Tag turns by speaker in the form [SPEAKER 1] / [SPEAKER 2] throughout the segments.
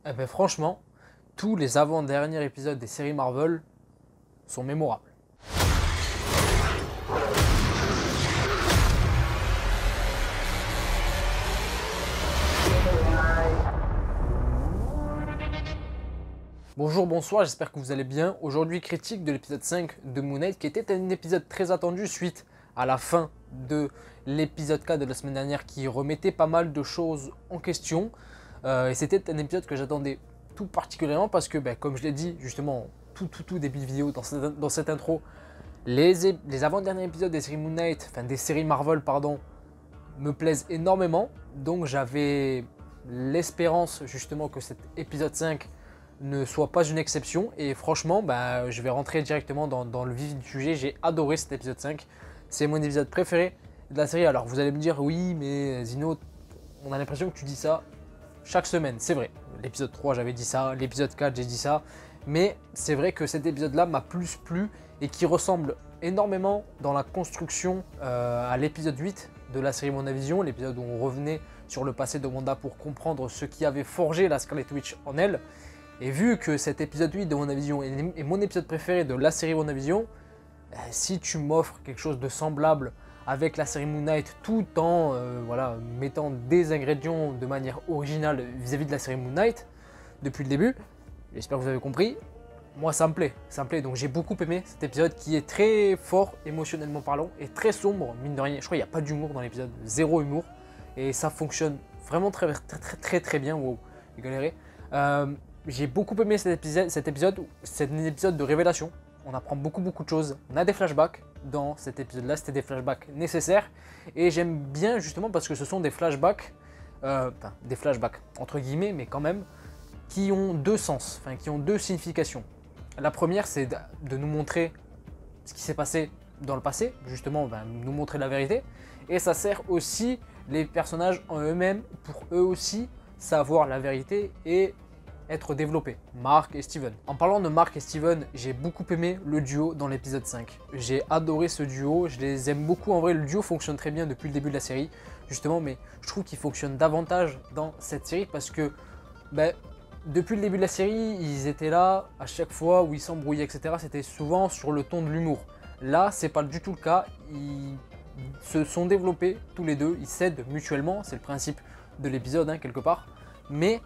[SPEAKER 1] Eh ben franchement, tous les avant-derniers épisodes des séries Marvel sont mémorables. Bonjour, bonsoir, j'espère que vous allez bien. Aujourd'hui, critique de l'épisode 5 de Moon Knight, qui était un épisode très attendu suite à la fin de l'épisode 4 de la semaine dernière qui remettait pas mal de choses en question. Et c'était un épisode que j'attendais tout particulièrement parce que, comme je l'ai dit justement tout début de vidéo dans cette intro, les avant-derniers épisodes des séries Moon Knight, enfin des séries Marvel pardon, me plaisent énormément. Donc j'avais l'espérance justement que cet épisode 5 ne soit pas une exception. Et franchement, je vais rentrer directement dans le vif du sujet. J'ai adoré cet épisode 5. C'est mon épisode préféré de la série. Alors vous allez me dire, oui mais Zino, on a l'impression que tu dis ça chaque semaine. C'est vrai, l'épisode 3 j'avais dit ça, l'épisode 4 j'ai dit ça. Mais c'est vrai que cet épisode-là m'a plus plu et qui ressemble énormément dans la construction à l'épisode 8 de la série WandaVision, l'épisode où on revenait sur le passé de Wanda pour comprendre ce qui avait forgé la Scarlet Witch en elle. Et vu que cet épisode 8 de WandaVision est mon épisode préféré de la série WandaVision, si tu m'offres quelque chose de semblable avec la série Moon Knight tout en mettant des ingrédients de manière originale vis-à-vis de la série Moon Knight depuis le début, j'espère que vous avez compris, moi ça me plaît, donc j'ai beaucoup aimé cet épisode qui est très fort émotionnellement parlant et très sombre, mine de rien. Je crois qu'il n'y a pas d'humour dans l'épisode, zéro humour, et ça fonctionne vraiment très bien. Wow, j'ai galéré. J'ai beaucoup aimé cet épisode, c'est un épisode de révélation. On apprend beaucoup de choses, on a des flashbacks dans cet épisode là, c'était des flashbacks nécessaires, et j'aime bien justement parce que ce sont des flashbacks entre guillemets, mais quand même, qui ont deux sens, qui ont deux significations. La première, c'est de nous montrer ce qui s'est passé dans le passé, justement, nous montrer la vérité. Et ça sert aussi les personnages en eux-mêmes pour eux aussi savoir la vérité et être développés, Mark et Steven. En parlant de Mark et Steven, j'ai beaucoup aimé le duo dans l'épisode 5. J'ai adoré ce duo, je les aime beaucoup. En vrai, le duo fonctionne très bien depuis le début de la série, justement, mais je trouve qu'il fonctionne davantage dans cette série parce que depuis le début de la série, ils étaient là à chaque fois où ils s'embrouillaient, etc. C'était souvent sur le ton de l'humour. Là, c'est pas du tout le cas. Ils se sont développés tous les deux, ils s'aident mutuellement, c'est le principe de l'épisode, quelque part. Mais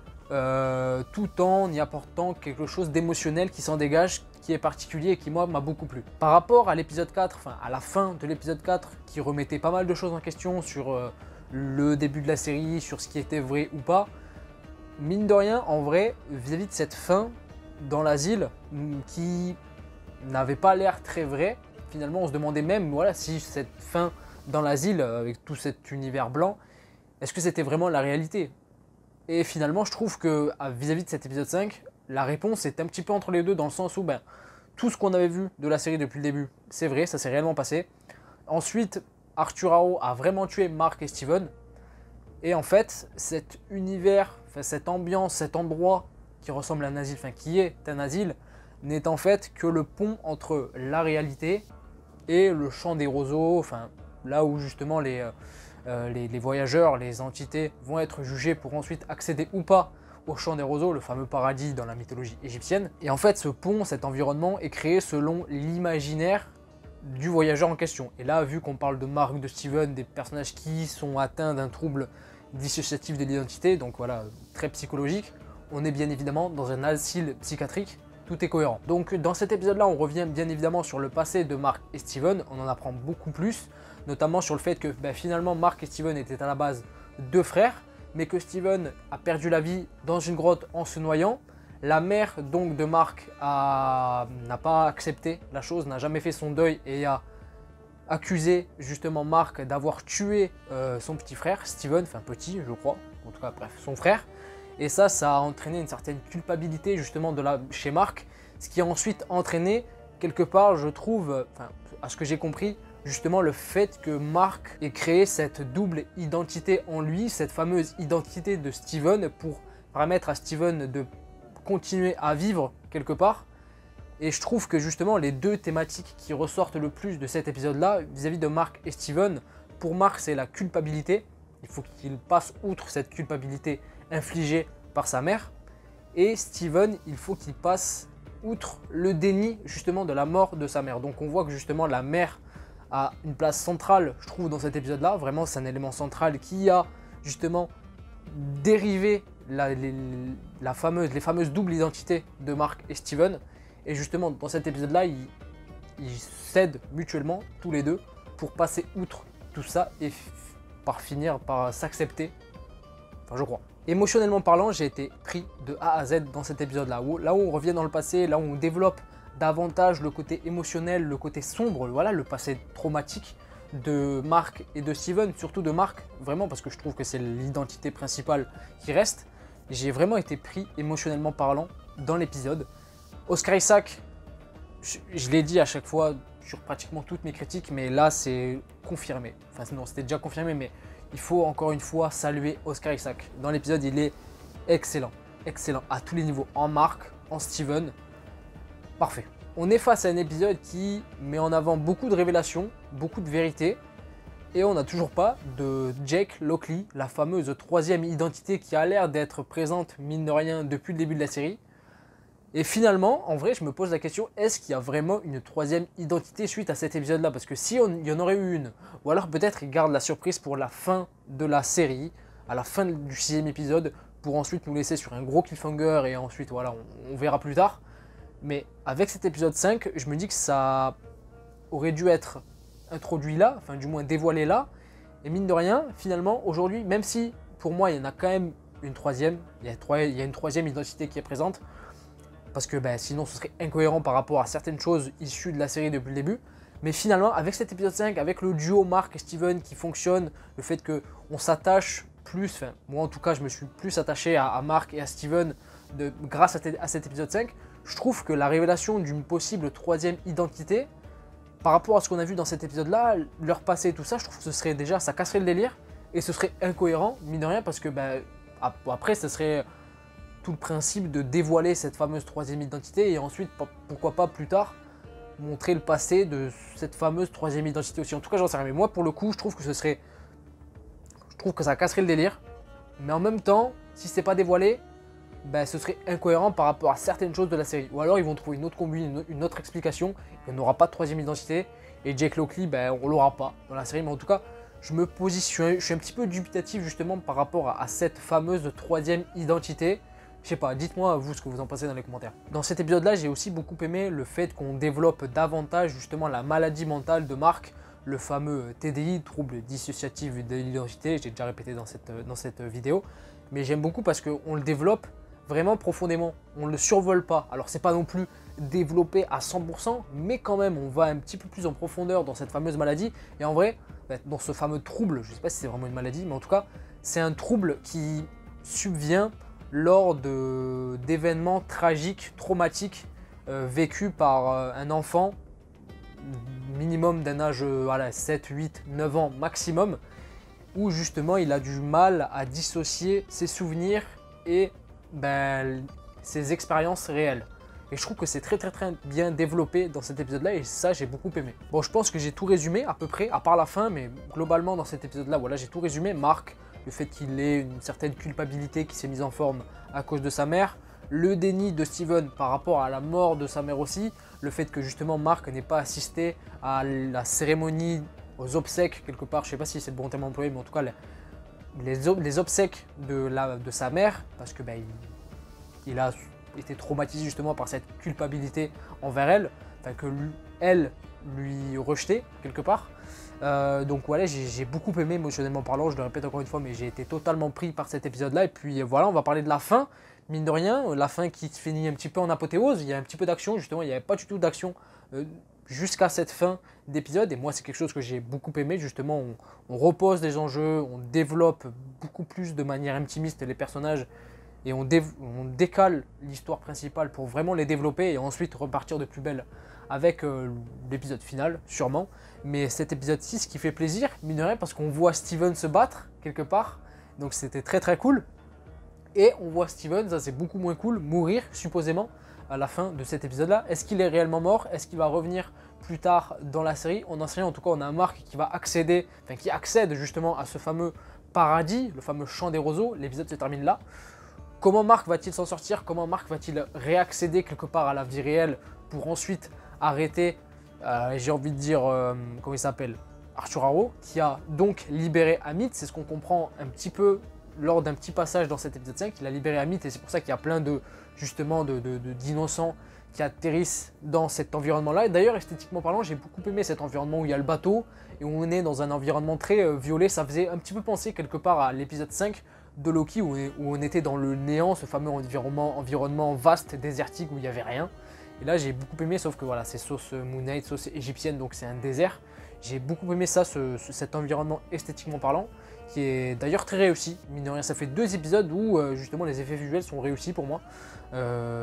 [SPEAKER 1] tout en y apportant quelque chose d'émotionnel qui s'en dégage, qui est particulier et qui, moi, m'a beaucoup plu. Par rapport à l'épisode 4, à la fin de l'épisode 4, qui remettait pas mal de choses en question sur le début de la série, sur ce qui était vrai ou pas, mine de rien, en vrai, vis-à-vis de cette fin dans l'asile, qui n'avait pas l'air très vraie, finalement on se demandait même si cette fin dans l'asile, avec tout cet univers blanc, est-ce que c'était vraiment la réalité? Et finalement je trouve que vis-à-vis de cet épisode 5, la réponse est un petit peu entre les deux, dans le sens où tout ce qu'on avait vu de la série depuis le début, c'est vrai, ça s'est réellement passé. Ensuite, Arthur Harrow a vraiment tué Mark et Steven. Et en fait, cet univers, cette ambiance, cet endroit qui ressemble à un asile, qui est un asile, n'est en fait que le pont entre la réalité et le champ des roseaux, là où justement les voyageurs, les entités vont être jugés pour ensuite accéder ou pas au champ des roseaux, le fameux paradis dans la mythologie égyptienne. Et en fait, ce pont, cet environnement est créé selon l'imaginaire du voyageur en question. Et là, vu qu'on parle de Mark, de Steven, des personnages qui sont atteints d'un trouble dissociatif de l'identité, donc voilà, très psychologique, on est bien évidemment dans un asile psychiatrique, tout est cohérent. Donc dans cet épisode-là, on revient bien évidemment sur le passé de Mark et Steven, on en apprend beaucoup plus, notamment sur le fait que finalement Mark et Steven étaient à la base deux frères, mais que Steven a perdu la vie dans une grotte en se noyant. La mère donc de Mark n'a pas accepté la chose, n'a jamais fait son deuil et a accusé justement Mark d'avoir tué son petit frère, Steven, petit je crois, en tout cas bref, son frère. Et ça a entraîné une certaine culpabilité justement chez Mark, ce qui a ensuite entraîné quelque part, je trouve, à ce que j'ai compris, justement le fait que Mark ait créé cette double identité en lui, cette fameuse identité de Steven pour permettre à Steven de continuer à vivre quelque part. Et je trouve que justement les deux thématiques qui ressortent le plus de cet épisode-là, vis-à-vis de Mark et Steven, pour Mark c'est la culpabilité, il faut qu'il passe outre cette culpabilité infligée par sa mère, Et Steven, il faut qu'il passe outre le déni justement de la mort de sa mère. Donc on voit que justement la mère a une place centrale, je trouve, dans cet épisode-là. Vraiment, c'est un élément central qui a justement dérivé les fameuses doubles identités de Mark et Steven. Et justement, dans cet épisode-là, ils s'aident mutuellement, tous les deux, pour passer outre tout ça et finir par s'accepter. Enfin, je crois. Émotionnellement parlant, j'ai été pris de A à Z dans cet épisode-là. Là où on revient dans le passé, là où on développe davantage le côté émotionnel, le côté sombre, voilà, le passé traumatique de Mark et de Steven, surtout de Mark, vraiment parce que je trouve que c'est l'identité principale qui reste. J'ai vraiment été pris émotionnellement parlant dans l'épisode. Oscar Isaac, je l'ai dit à chaque fois sur pratiquement toutes mes critiques, mais là c'est confirmé. Enfin non, c'était déjà confirmé, mais il faut encore une fois saluer Oscar Isaac. Dans l'épisode, il est excellent, excellent à tous les niveaux, en Mark, en Steven, parfait. On est face à un épisode qui met en avant beaucoup de révélations, beaucoup de vérités, et on n'a toujours pas de Jake Lockley, la fameuse troisième identité qui a l'air d'être présente, mine de rien, depuis le début de la série. Et finalement, en vrai, je me pose la question, est-ce qu'il y a vraiment une troisième identité suite à cet épisode-là? Parce que si il y en aurait eu une, ou alors peut-être ils gardent la surprise pour la fin de la série, à la fin du 6e épisode, pour ensuite nous laisser sur un gros cliffhanger, et ensuite, voilà, on verra plus tard. Mais avec cet épisode 5, je me dis que ça aurait dû être introduit là, enfin du moins dévoilé là. Et mine de rien, finalement, aujourd'hui, même si pour moi, il y en a quand même une troisième, il y a une troisième identité qui est présente, parce que sinon ce serait incohérent par rapport à certaines choses issues de la série depuis le début. Mais finalement, avec cet épisode 5, avec le duo Mark et Steven qui fonctionne, le fait qu'on s'attache plus, enfin moi en tout cas je me suis plus attaché à Mark et à Steven grâce à cet épisode 5, je trouve que la révélation d'une possible troisième identité, par rapport à ce qu'on a vu dans cet épisode-là, leur passé et tout ça, je trouve que ce serait déjà, ça casserait le délire, et ce serait incohérent, mine de rien, parce que après ce serait tout le principe de dévoiler cette fameuse troisième identité, et ensuite, pourquoi pas plus tard, montrer le passé de cette fameuse troisième identité aussi. En tout cas, j'en sais rien, mais moi pour le coup, je trouve que ça casserait le délire, mais en même temps, si c'est pas dévoilé, ce serait incohérent par rapport à certaines choses de la série. Ou alors ils vont trouver une autre combine, une autre explication, et on n'aura pas de troisième identité, et Jake Lockley, on l'aura pas dans la série, mais en tout cas, je suis un petit peu dubitatif justement par rapport à cette fameuse troisième identité. Je sais pas, dites-moi vous ce que vous en pensez dans les commentaires. Dans cet épisode-là, j'ai aussi beaucoup aimé le fait qu'on développe davantage justement la maladie mentale de Mark, le fameux TDI, trouble dissociatif de l'identité, j'ai déjà répété dans cette vidéo, mais j'aime beaucoup parce qu'on le développe vraiment profondément, on ne le survole pas. Alors c'est pas non plus développé à 100%, mais quand même on va un petit peu plus en profondeur dans cette fameuse maladie, et en vrai, dans ce fameux trouble, je sais pas si c'est vraiment une maladie, mais en tout cas, c'est un trouble qui subvient lors d'événements tragiques, traumatiques, vécus par un enfant, minimum d'un âge 7, 8, 9 ans maximum, où justement il a du mal à dissocier ses souvenirs et ses expériences réelles. Et je trouve que c'est très bien développé dans cet épisode là, et ça j'ai beaucoup aimé. Bon, je pense que j'ai tout résumé à peu près, à part la fin, mais globalement dans cet épisode là, voilà, j'ai tout résumé. Mark, le fait qu'il ait une certaine culpabilité qui s'est mise en forme à cause de sa mère, le déni de Steven par rapport à la mort de sa mère aussi, le fait que justement Mark n'ait pas assisté à la cérémonie, aux obsèques quelque part, je sais pas si c'est le bon terme employé, mais en tout cas les obsèques de sa mère, parce que il a été traumatisé justement par cette culpabilité envers elle, enfin que elle lui rejetait quelque part. Donc voilà, j'ai beaucoup aimé émotionnellement parlant, je le répète encore une fois, mais j'ai été totalement pris par cet épisode là. Et puis voilà, on va parler de la fin, mine de rien, la fin qui se finit un petit peu en apothéose. Il y a un petit peu d'action, justement, il n'y avait pas du tout d'action jusqu'à cette fin d'épisode, et moi c'est quelque chose que j'ai beaucoup aimé. Justement, on repose des enjeux, on développe beaucoup plus de manière intimiste les personnages, et on décale l'histoire principale pour vraiment les développer et ensuite repartir de plus belle avec l'épisode final, sûrement. Mais cet épisode 6 qui fait plaisir, mine de rien, parce qu'on voit Steven se battre quelque part, donc c'était très cool. Et on voit Steven, ça c'est beaucoup moins cool, mourir supposément à la fin de cet épisode-là. Est-ce qu'il est réellement mort? Est-ce qu'il va revenir plus tard dans la série? On n'en sait rien. En tout cas, on a un Mark qui va qui accède justement à ce fameux paradis, le fameux champ des roseaux. L'épisode se termine là. Comment Mark va-t-il s'en sortir? Comment Mark va-t-il réaccéder quelque part à la vie réelle pour ensuite arrêter, j'ai envie de dire, comment il s'appelle, Arthur Harrow, qui a donc libéré Amit. C'est ce qu'on comprend un petit peu lors d'un petit passage dans cet épisode 5. Il a libéré Amit et c'est pour ça qu'il y a plein de, justement, d'innocents qui atterrissent dans cet environnement-là. Et d'ailleurs, esthétiquement parlant, j'ai beaucoup aimé cet environnement où il y a le bateau et où on est dans un environnement très violet. Ça faisait un petit peu penser quelque part à l'épisode 5 de Loki où on était dans le néant, ce fameux environnement vaste, désertique où il n'y avait rien. Et là j'ai beaucoup aimé, sauf que voilà, c'est sauce Moon Knight, sauce égyptienne, donc c'est un désert. J'ai beaucoup aimé ça, cet environnement esthétiquement parlant, qui est d'ailleurs très réussi. Mine de rien, ça fait 2 épisodes où justement les effets visuels sont réussis pour moi.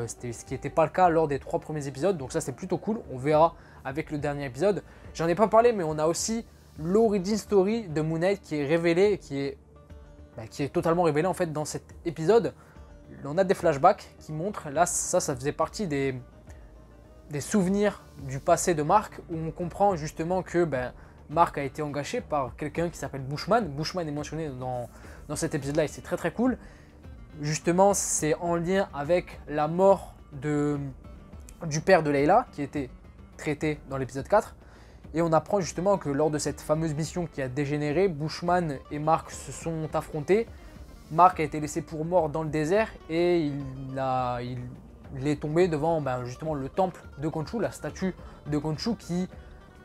[SPEAKER 1] C'était ce qui n'était pas le cas lors des 3 premiers épisodes, donc ça c'est plutôt cool. On verra avec le dernier épisode. J'en ai pas parlé, mais on a aussi l'origin story de Moon Knight qui est révélée, qui est totalement révélée en fait dans cet épisode. On a des flashbacks qui montrent, là ça faisait partie des souvenirs du passé de Mark, où on comprend justement que Mark a été engagé par quelqu'un qui s'appelle Bushman. Bushman est mentionné dans cet épisode-là et c'est très très cool. Justement, c'est en lien avec la mort du père de Layla, qui était traité dans l'épisode 4. Et on apprend justement que lors de cette fameuse mission qui a dégénéré, Bushman et Mark se sont affrontés. Mark a été laissé pour mort dans le désert et il est tombé devant justement le temple de Khonshu, la statue de Khonshu, qui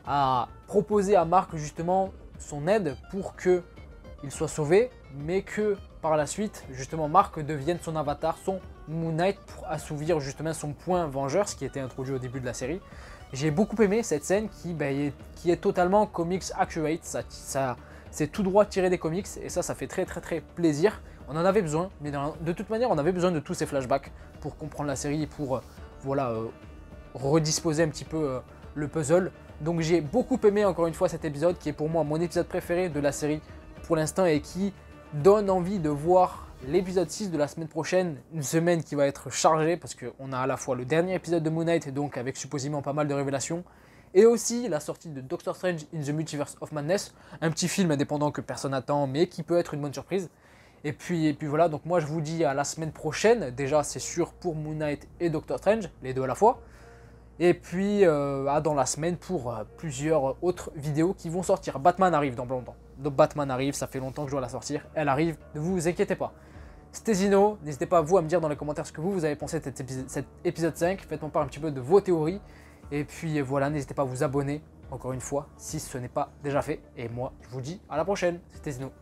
[SPEAKER 1] a proposé à Mark justement son aide pour qu'il soit sauvé, mais que par la suite justement Mark devienne son avatar, son Moon Knight, pour assouvir justement son point vengeur, ce qui était introduit au début de la série. J'ai beaucoup aimé cette scène qui est totalement comics accurate, ça c'est tout droit tiré des comics et ça fait très très très plaisir. On en avait besoin, mais de toute manière on avait besoin de tous ces flashbacks pour comprendre la série et pour redisposer un petit peu le puzzle. Donc j'ai beaucoup aimé encore une fois cet épisode qui est pour moi mon épisode préféré de la série pour l'instant et qui donne envie de voir l'épisode 6 de la semaine prochaine, une semaine qui va être chargée parce qu'on a à la fois le dernier épisode de Moon Knight, donc avec supposément pas mal de révélations, et aussi la sortie de Doctor Strange in the Multiverse of Madness, un petit film indépendant que personne n'attend mais qui peut être une bonne surprise. Et puis voilà, donc moi je vous dis à la semaine prochaine, déjà c'est sûr pour Moon Knight et Doctor Strange, les deux à la fois. Et puis dans la semaine pour plusieurs autres vidéos qui vont sortir. Batman arrive dans longtemps. Donc Batman arrive, ça fait longtemps que je dois la sortir, elle arrive, ne vous inquiétez pas. C'était Zino, n'hésitez pas vous à me dire dans les commentaires ce que vous avez pensé de cet épisode 5, faites-moi part un petit peu de vos théories. Et puis voilà, n'hésitez pas à vous abonner, encore une fois, si ce n'est pas déjà fait. Et moi, je vous dis à la prochaine, c'était Zino.